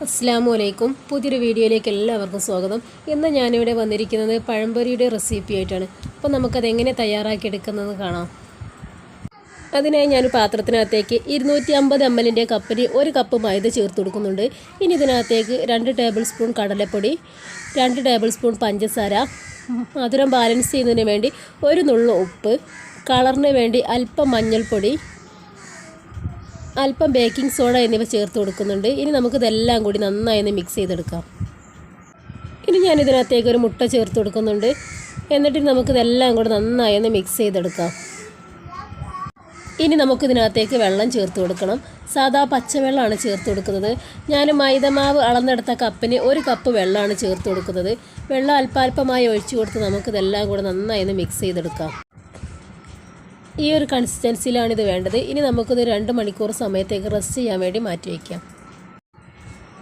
അസ്സലാമു പുതിയൊരു വീഡിയോയിലേക്ക് എല്ലാവർക്കും സ്വാഗതം. ഇന്ന് ഞാനിവിടെ വന്നിരിക്കുന്നത് പഴംപൊരിയുടെ റെസിപ്പി ആയിട്ടാണ്. അപ്പോൾ നമുക്കത് എങ്ങനെ തയ്യാറാക്കിയെടുക്കുന്നതെന്ന് കാണാം. അതിനായി ഞാൻ പാത്രത്തിനകത്തേക്ക് 250 ml കപ്പിന് 1 കപ്പ് മൈദ ചേർത്ത് കൊടുക്കുന്നുണ്ട്. ഇനി ഇതിനകത്തേക്ക് 2 ടേബിൾ സ്പൂൺ കടലപ്പൊടി, 2 ടേബിൾ സ്പൂൺ പഞ്ചസാര, മധുരം ബാലൻസ് ചെയ്യുന്നതിന് വേണ്ടി 1 നുള്ളു ഉപ്പ്, കളറിന് വേണ്ടി അല്പം മഞ്ഞൾപ്പൊടി, അല്പം ബേക്കിംഗ് സോഡ എന്നിവ ചേർത്ത് കൊടുക്കുന്നുണ്ട്. ഇനി നമുക്കിതെല്ലാം കൂടി നന്നായി മിക്സ് ചെയ്തെടുക്കാം. ഇനി ഞാനിതിനകത്തേക്ക് ഒരു മുട്ട ചേർത്ത് കൊടുക്കുന്നുണ്ട്. എന്നിട്ട് നമുക്കിതെല്ലാം കൂടി നന്നായി മിക്സ് ചെയ്തെടുക്കാം. ഇനി നമുക്കിതിനകത്തേക്ക് വെള്ളം ചേർത്ത് കൊടുക്കണം. സാധാ പച്ചവെള്ളമാണ് ചേർത്ത് കൊടുക്കുന്നത്. ഞാൻ മൈദമാവ് അളന്നെടുത്ത കപ്പിന് 1 കപ്പ് വെള്ളമാണ് ചേർത്ത് കൊടുക്കുന്നത്. വെള്ളം അല്പാൽപമായി ഒഴിച്ചു കൊടുത്ത് നമുക്കിതെല്ലാം കൂടി നന്നായി മിക്സ് ചെയ്തെടുക്കാം. ഈ ഒരു കൺസിസ്റ്റൻസിയിലാണ് ഇത് വേണ്ടത്. ഇനി നമുക്കിത് 2 മണിക്കൂർ സമയത്തേക്ക് റെസ്റ്റ് ചെയ്യാൻ വേണ്ടി മാറ്റി വയ്ക്കാം.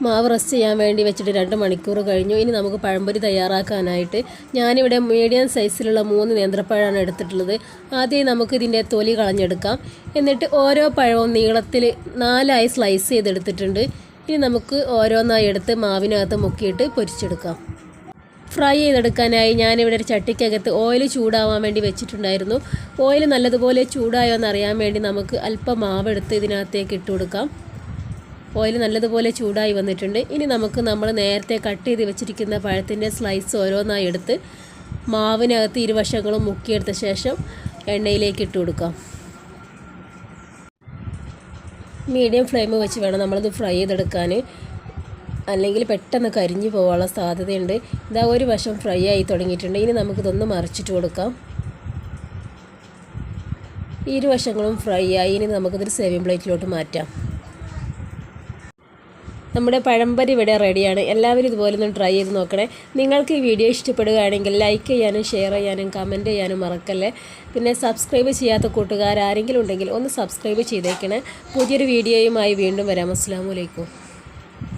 മാവ് റെസ്റ്റ് ചെയ്യാൻ വേണ്ടി വെച്ചിട്ട് 2 മണിക്കൂർ കഴിഞ്ഞു. ഇനി നമുക്ക് പഴംപൊരി തയ്യാറാക്കാനായിട്ട് ഞാനിവിടെ മീഡിയം സൈസിലുള്ള 3 നേന്ത്രപ്പഴമാണ് എടുത്തിട്ടുള്ളത്. ആദ്യം നമുക്ക് ഇതിൻ്റെ തൊലി കളഞ്ഞെടുക്കാം. എന്നിട്ട് ഓരോ പഴവും നീളത്തിൽ 4ആയി സ്ലൈസ് ചെയ്തെടുത്തിട്ടുണ്ട്. ഇനി നമുക്ക് ഓരോന്നായി എടുത്ത് മാവിനകത്ത് മുക്കിയിട്ട് പൊരിച്ചെടുക്കാം. ഫ്രൈ ചെയ്തെടുക്കാനായി ഞാനിവിടെ ഒരു ചട്ടിക്കകത്ത് ഓയിൽ ചൂടാവാൻ വേണ്ടി വെച്ചിട്ടുണ്ടായിരുന്നു. ഓയിൽ നല്ലതുപോലെ ചൂടായോ എന്നറിയാൻ വേണ്ടി നമുക്ക് അല്പം മാവെടുത്ത് ഇതിനകത്തേക്ക് ഇട്ട് കൊടുക്കാം. ഓയിൽ നല്ലതുപോലെ ചൂടായി വന്നിട്ടുണ്ട്. ഇനി നമുക്ക് നമ്മൾ നേരത്തെ കട്ട് ചെയ്ത് വെച്ചിരിക്കുന്ന പഴത്തിൻ്റെ സ്ലൈസ് ഓരോന്നായി എടുത്ത് മാവിനകത്ത് ഇരുവശങ്ങളും മുക്കിയെടുത്ത ശേഷം എണ്ണയിലേക്ക് ഇട്ട് കൊടുക്കാം. മീഡിയം ഫ്ലെയിം വെച്ച് വേണം നമ്മളിത് ഫ്രൈ ചെയ്തെടുക്കാൻ, അല്ലെങ്കിൽ പെട്ടെന്ന് കരിഞ്ഞു പോകാനുള്ള സാധ്യതയുണ്ട്. ഇതാ ഒരു വശം ഫ്രൈ ആയി തുടങ്ങിയിട്ടുണ്ട്. ഇനി നമുക്കിതൊന്ന് മറിച്ചിട്ട് കൊടുക്കാം. ഇരുവശങ്ങളും ഫ്രൈ ആയി. ഇനി നമുക്കിതൊരു സേവിങ് പ്ലേറ്റിലോട്ട് മാറ്റാം. നമ്മുടെ പഴംപൊരി ഇവിടെ റെഡിയാണ്. എല്ലാവരും ഇതുപോലെ ഒന്ന് ട്രൈ ചെയ്ത് നോക്കണേ. നിങ്ങൾക്ക് ഈ വീഡിയോ ഇഷ്ടപ്പെടുകയാണെങ്കിൽ ലൈക്ക് ചെയ്യാനും ഷെയർ ചെയ്യാനും കമൻറ്റ് ചെയ്യാനും മറക്കല്ലേ. പിന്നെ സബ്സ്ക്രൈബ് ചെയ്യാത്ത കൂട്ടുകാർ ആരെങ്കിലും ഉണ്ടെങ്കിൽ ഒന്ന് സബ്സ്ക്രൈബ് ചെയ്തേക്കണേ. പുതിയൊരു വീഡിയോയുമായി വീണ്ടും വരാം. അസ്സലാമു അലൈക്കും.